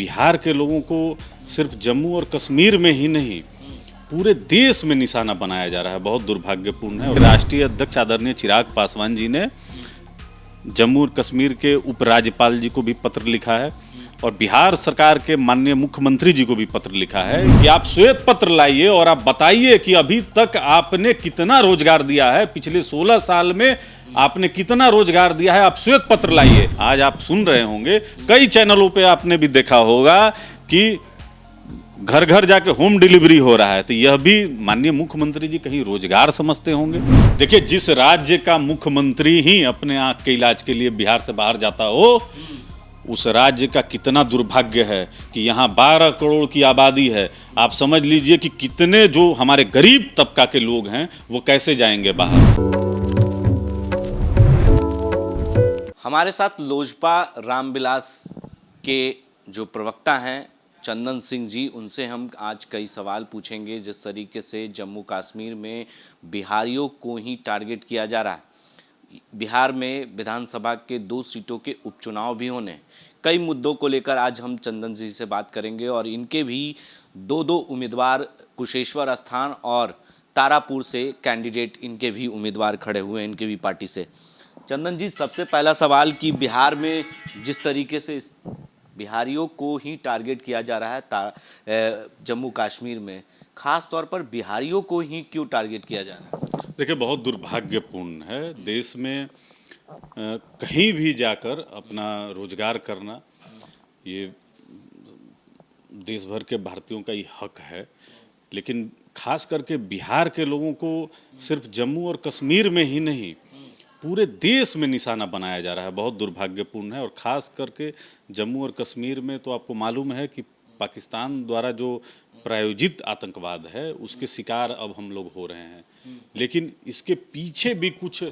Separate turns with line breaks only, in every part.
बिहार के लोगों को सिर्फ जम्मू और कश्मीर में ही नहीं पूरे देश में निशाना बनाया जा रहा है। बहुत दुर्भाग्यपूर्ण है। राष्ट्रीय अध्यक्ष आदरणीय चिराग पासवान जी ने जम्मू और कश्मीर के उपराज्यपाल जी को भी पत्र लिखा है और बिहार सरकार के माननीय मुख्यमंत्री जी को भी पत्र लिखा है कि आप श्वेत पत्र लाइए और आप बताइए कि अभी तक आपने कितना रोजगार दिया है, पिछले 16 साल में आपने कितना रोजगार दिया है, आप श्वेत पत्र लाइए। आज आप सुन रहे होंगे, कई चैनलों पे आपने भी देखा होगा कि घर घर जाके होम डिलीवरी हो रहा है। तो यह भी माननीय मुख्यमंत्री जी कहीं रोजगार समझते होंगे। देखिए, जिस राज्य का मुख्यमंत्री ही अपने आंख के इलाज के लिए बिहार से बाहर जाता हो, उस राज्य का कितना दुर्भाग्य है कि यहाँ 12 करोड़ की आबादी है। आप समझ लीजिए कि कितने जो हमारे गरीब तबका के लोग हैं वो कैसे जाएंगे बाहर।
हमारे साथ लोजपा रामविलास के जो प्रवक्ता हैं चंदन सिंह जी, उनसे हम आज कई सवाल पूछेंगे। जिस तरीके से जम्मू कश्मीर में बिहारियों को ही टारगेट किया जा रहा है, बिहार में विधानसभा के 2 सीटों के उपचुनाव भी होने, कई मुद्दों को लेकर आज हम चंदन जी से बात करेंगे और इनके भी 2 उम्मीदवार कुशेश्वर स्थान और तारापुर से कैंडिडेट इनके भी उम्मीदवार खड़े हुए हैं, इनके भी पार्टी से। चंदन जी, सबसे पहला सवाल कि बिहार में जिस तरीके से बिहारियों को ही टारगेट किया जा रहा है जम्मू कश्मीर में, खास तौर पर बिहारियों को ही क्यों टारगेट किया जा रहा है?
देखिए, बहुत दुर्भाग्यपूर्ण है। देश में कहीं भी जाकर अपना रोजगार करना, ये देश भर के भारतीयों का ही हक है, लेकिन खास करके बिहार के लोगों को सिर्फ जम्मू और कश्मीर में ही नहीं पूरे देश में निशाना बनाया जा रहा है। बहुत दुर्भाग्यपूर्ण है। और ख़ास करके जम्मू और कश्मीर में तो आपको मालूम है कि पाकिस्तान द्वारा जो प्रायोजित आतंकवाद है उसके शिकार अब हम लोग हो रहे हैं। लेकिन इसके पीछे भी कुछ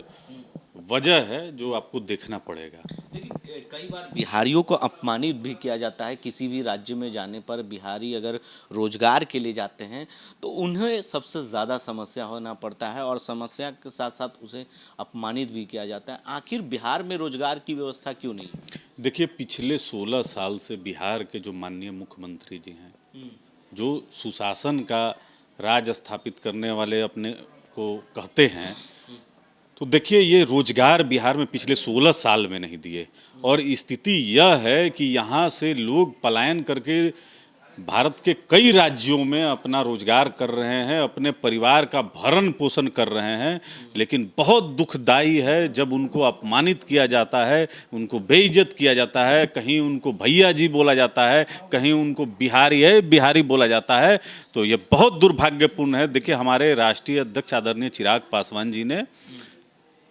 वजह है जो आपको देखना पड़ेगा।
लेकिन कई बार बिहारियों को अपमानित भी किया जाता है। किसी भी राज्य में जाने पर बिहारी अगर रोजगार के लिए जाते हैं तो उन्हें सबसे ज़्यादा समस्या होना पड़ता है और समस्या के साथ साथ उसे अपमानित भी किया जाता है। आखिर बिहार में रोजगार की व्यवस्था क्यों नहीं?
देखिए, पिछले 16 साल से बिहार के जो माननीय मुख्यमंत्री जी हैं, जो सुशासन का राज स्थापित करने वाले अपने को कहते हैं, तो देखिए ये रोजगार बिहार में पिछले 16 साल में नहीं दिए। और स्थिति यह है कि यहाँ से लोग पलायन करके भारत के कई राज्यों में अपना रोजगार कर रहे हैं, अपने परिवार का भरण पोषण कर रहे हैं। लेकिन बहुत दुखदाई है जब उनको अपमानित किया जाता है, उनको बेइज्जत किया जाता है, कहीं उनको भैया जी बोला जाता है, कहीं उनको बिहारी है बिहारी बोला जाता है। तो ये बहुत दुर्भाग्यपूर्ण है। देखिए, हमारे राष्ट्रीय अध्यक्ष आदरणीय चिराग पासवान जी ने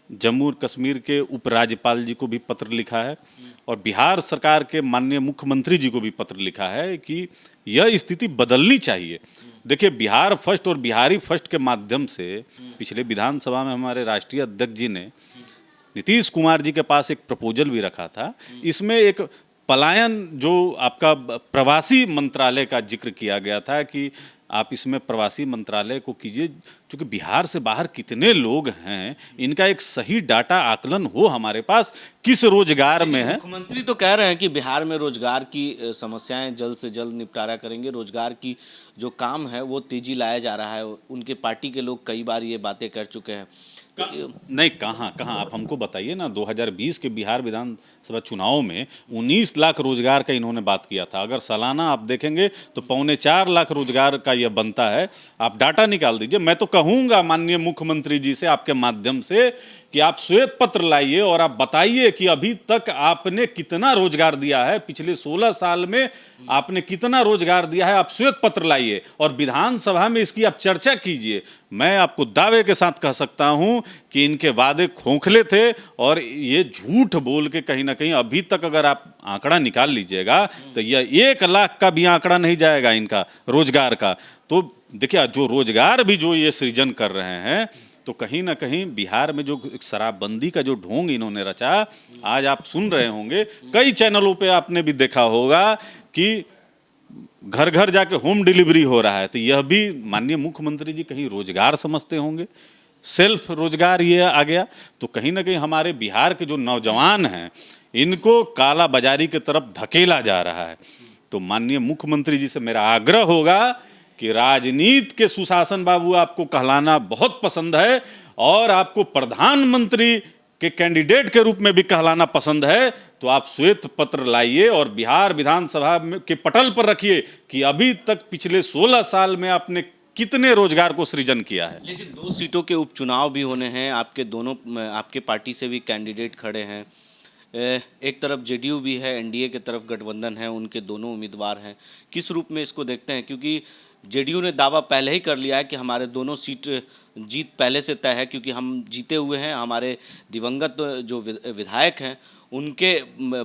जम्मू और कश्मीर के उपराज्यपाल जी को भी पत्र लिखा है और बिहार सरकार के माननीय मुख्यमंत्री जी को भी पत्र लिखा है कि यह स्थिति बदलनी चाहिए। देखिए, बिहार फर्स्ट और बिहारी फर्स्ट के माध्यम से पिछले विधानसभा में हमारे राष्ट्रीय अध्यक्ष जी ने नीतीश कुमार जी के पास एक प्रपोजल भी रखा था। इसमें एक पलायन, जो आपका प्रवासी मंत्रालय का जिक्र किया गया था कि आप इसमें प्रवासी मंत्रालय को कीजिए, क्योंकि बिहार से बाहर कितने लोग हैं इनका एक सही डाटा आकलन हो हमारे पास, किस रोजगार में है।
मुख्यमंत्री तो कह रहे हैं कि बिहार में रोजगार की समस्याएं जल्द से जल्द निपटारा करेंगे, रोजगार की जो काम है वो तेजी लाया जा रहा है। उनके पार्टी के लोग कई बार ये बातें कर चुके हैं।
नहीं, कहाँ आप हमको बताइए ना। 2020 के बिहार विधानसभा चुनाव में 19 लाख रोजगार का इन्होंने बात किया था। अगर सालाना आप देखेंगे तो 3.25 लाख रोजगार का यह बनता है। आप डाटा निकाल दीजिए। मैं तो कहूँगा माननीय मुख्यमंत्री जी से आपके माध्यम से कि आप श्वेत पत्र लाइए और आप बताइए कि अभी तक आपने कितना रोजगार दिया है, पिछले 16 साल में आपने कितना रोजगार दिया है। आप श्वेत पत्र लाइए और विधानसभा में इसकी आप चर्चा कीजिए। मैं आपको दावे के साथ कह सकता हूं कि इनके वादे खोखले थे और ये झूठ बोल के कहीं ना कहीं अभी तक अगर आप आंकड़ा निकाल लीजिएगा तो यह 1 लाख का भी आंकड़ा नहीं जाएगा इनका रोजगार का। तो देखिए, जो रोजगार भी जो ये सृजन कर रहे हैं, तो कहीं ना कहीं बिहार में जो शराबबंदी का जो ढोंग इन्होंने रचा, आज आप सुन रहे होंगे, कई चैनलों पे आपने भी देखा होगा कि घर घर जाके होम डिलीवरी हो रहा है। तो यह भी माननीय मुख्यमंत्री जी कहीं रोजगार समझते होंगे, सेल्फ रोजगार ये आ गया। तो कहीं ना कहीं हमारे बिहार के जो नौजवान हैं इनको काला बाजारी की तरफ धकेला जा रहा है। तो माननीय मुख्यमंत्री जी से मेरा आग्रह होगा कि राजनीति के सुशासन बाबू आपको कहलाना बहुत पसंद है और आपको प्रधानमंत्री के कैंडिडेट के रूप में भी कहलाना पसंद है, तो आप श्वेत पत्र लाइए और बिहार विधानसभा के पटल पर रखिए कि अभी तक पिछले 16 साल में आपने कितने रोजगार को सृजन किया है।
लेकिन 2 सीटों के उपचुनाव भी होने हैं, आपके पार्टी से भी कैंडिडेट खड़े हैं, एक तरफ जेडीयू भी है, एनडीए की तरफ गठबंधन है, उनके दोनों उम्मीदवार हैं। किस रूप में इसको देखते हैं, क्योंकि जेडीयू ने दावा पहले ही कर लिया है कि हमारे दोनों सीट जीत पहले से तय है, क्योंकि हम जीते हुए हैं, हमारे दिवंगत जो विधायक हैं उनके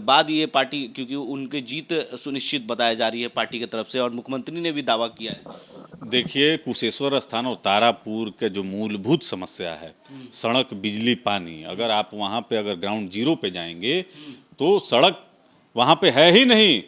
बाद ये पार्टी, क्योंकि उनकी जीत सुनिश्चित बताई जा रही है पार्टी की तरफ से, और मुख्यमंत्री ने भी दावा किया है।
देखिए, कुशेश्वर स्थान और तारापुर के जो मूलभूत समस्या है, सड़क, बिजली, पानी, अगर आप वहाँ पे अगर ग्राउंड जीरो पे जाएंगे तो सड़क वहाँ पे है ही नहीं।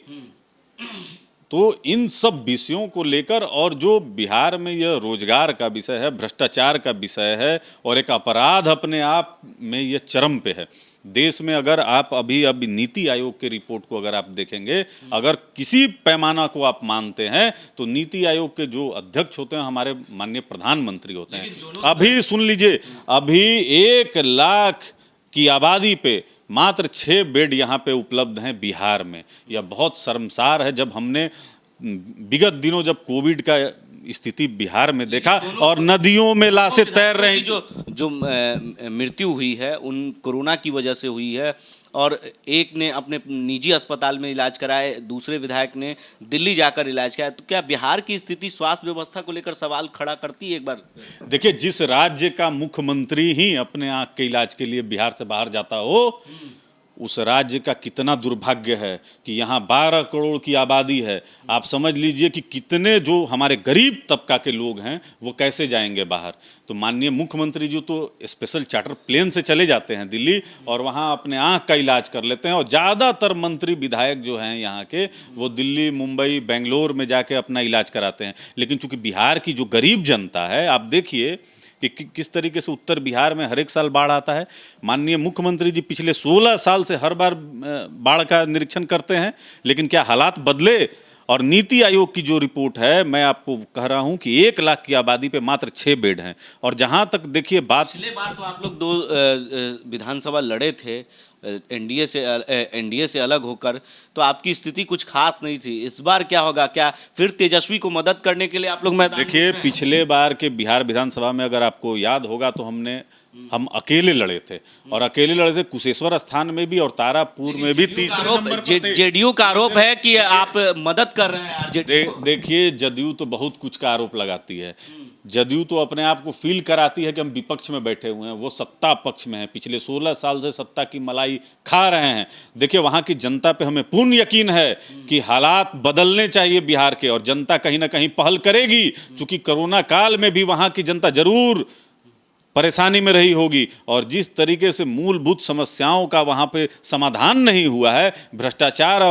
तो इन सब विषयों को लेकर, और जो बिहार में यह रोजगार का विषय है, भ्रष्टाचार का विषय है और एक अपराध अपने आप में यह चरम पे है। देश में अगर आप अभी नीति आयोग के रिपोर्ट को अगर आप देखेंगे, अगर किसी पैमाना को आप मानते हैं तो नीति आयोग के जो अध्यक्ष होते हैं हमारे माननीय प्रधानमंत्री होते हैं। अभी सुन लीजिए, अभी 1 लाख की आबादी पे मात्र 6 बेड यहाँ पे उपलब्ध हैं बिहार में। यह बहुत शर्मसार है। जब हमने विगत दिनों जब कोविड का स्थिति बिहार में देखा और नदियों में लाशें तैर रही,
जो मृत्यु हुई है उन कोरोना की वजह से हुई है, और एक ने अपने निजी अस्पताल में इलाज कराए, दूसरे विधायक ने दिल्ली जाकर इलाज कराया, तो क्या बिहार की स्थिति स्वास्थ्य व्यवस्था को लेकर सवाल खड़ा करती है? एक बार
देखिए, जिस राज्य का मुख्यमंत्री ही अपने आँख के इलाज के लिए बिहार से बाहर जाता हो, उस राज्य का कितना दुर्भाग्य है कि यहाँ 12 करोड़ की आबादी है। आप समझ लीजिए कि कितने जो हमारे गरीब तबका के लोग हैं वो कैसे जाएंगे बाहर। तो माननीय मुख्यमंत्री जी तो स्पेशल चार्टर प्लेन से चले जाते हैं दिल्ली और वहाँ अपने आँख का इलाज कर लेते हैं, और ज़्यादातर मंत्री विधायक जो हैं यहाँ के वो दिल्ली, मुंबई, बेंगलोर में जाके अपना इलाज कराते हैं। लेकिन चूँकि बिहार की जो गरीब जनता है, आप देखिए कि किस तरीके से उत्तर बिहार में हर एक साल बाढ़ आता है। माननीय मुख्यमंत्री जी पिछले 16 साल से हर बार बाढ़ का निरीक्षण करते हैं, लेकिन क्या हालात बदले? और नीति आयोग की जो रिपोर्ट है, मैं आपको कह रहा हूं कि 1 लाख की आबादी पे मात्र 6 बेड हैं। और जहां तक देखिए बात,
पिछले बार तो आप लोग 2 विधानसभा लड़े थे एनडीए से अलग होकर, तो आपकी स्थिति कुछ खास नहीं थी। इस बार क्या होगा? क्या फिर तेजस्वी को मदद करने के लिए आप लोग मैदान?
देखिए, पिछले बार के बिहार विधानसभा में अगर आपको याद होगा तो हम अकेले लड़े थे, और अकेले लड़े थे कुशेश्वर स्थान में भी और तारापुर में भी। तीसरे नंबर पर
जेडीयू का आरोप है कि आप मदद कर रहे हैं।
देखिए, जदयू तो बहुत कुछ का आरोप लगाती है। जदयू तो अपने आप को फील कराती है कि हम विपक्ष में बैठे हुए हैं, वो सत्ता पक्ष में है। पिछले 16 साल से सत्ता की मलाई खा रहे हैं। देखिए, वहाँ की जनता पे हमें पूर्ण यकीन है कि हालात बदलने चाहिए बिहार के, और जनता कहीं ना कहीं पहल करेगी। चूँकि कोरोना काल में भी वहाँ की जनता जरूर परेशानी में रही होगी, और जिस तरीके से मूलभूत समस्याओं का वहाँ पे समाधान नहीं हुआ है, भ्रष्टाचार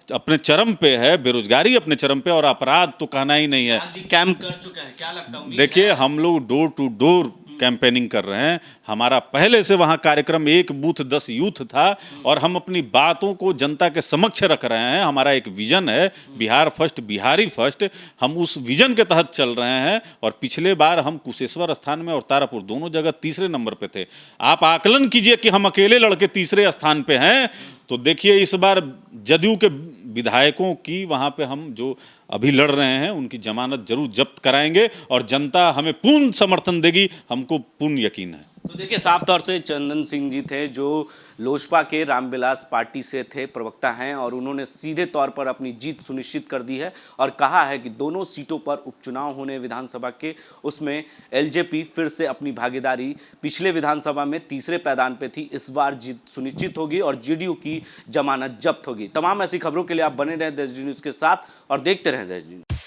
अपने चरम पे है, बेरोजगारी अपने चरम पे, और अपराध तो कहना ही नहीं है।
कैंप कर चुके हैं, क्या लगता है?
देखिए, हम लोग डोर टू डोर कैंपेनिंग कर रहे हैं। हमारा पहले से वहाँ कार्यक्रम 1 बूथ 10 यूथ था, और हम अपनी बातों को जनता के समक्ष रख रहे हैं। हमारा एक विजन है, बिहार फर्स्ट, बिहारी फर्स्ट। हम उस विजन के तहत चल रहे हैं, और पिछले बार हम कुशेश्वर स्थान में और तारापुर दोनों जगह तीसरे नंबर पे थे। आप आकलन कीजिए कि हम अकेले लड़के तीसरे स्थान पे हैं, तो देखिए इस बार जदयू के विधायकों की वहाँ पे हम जो अभी लड़ रहे हैं उनकी जमानत जरूर जब्त कराएंगे, और जनता हमें पूर्ण समर्थन देगी, हमको पूर्ण यकीन है।
तो देखिए, साफ तौर से चंदन सिंह जी थे जो लोजपा के रामविलास पार्टी से थे, प्रवक्ता हैं, और उन्होंने सीधे तौर पर अपनी जीत सुनिश्चित कर दी है और कहा है कि दोनों सीटों पर उपचुनाव होने विधानसभा के, उसमें एलजेपी फिर से अपनी भागीदारी पिछले विधानसभा में तीसरे पैदान पे थी, इस बार जीत सुनिश्चित होगी और जेडीयू की जमानत जब्त होगी। तमाम ऐसी खबरों के लिए आप बने रहें देश न्यूज़ के साथ और देखते रहें देश न्यूज़।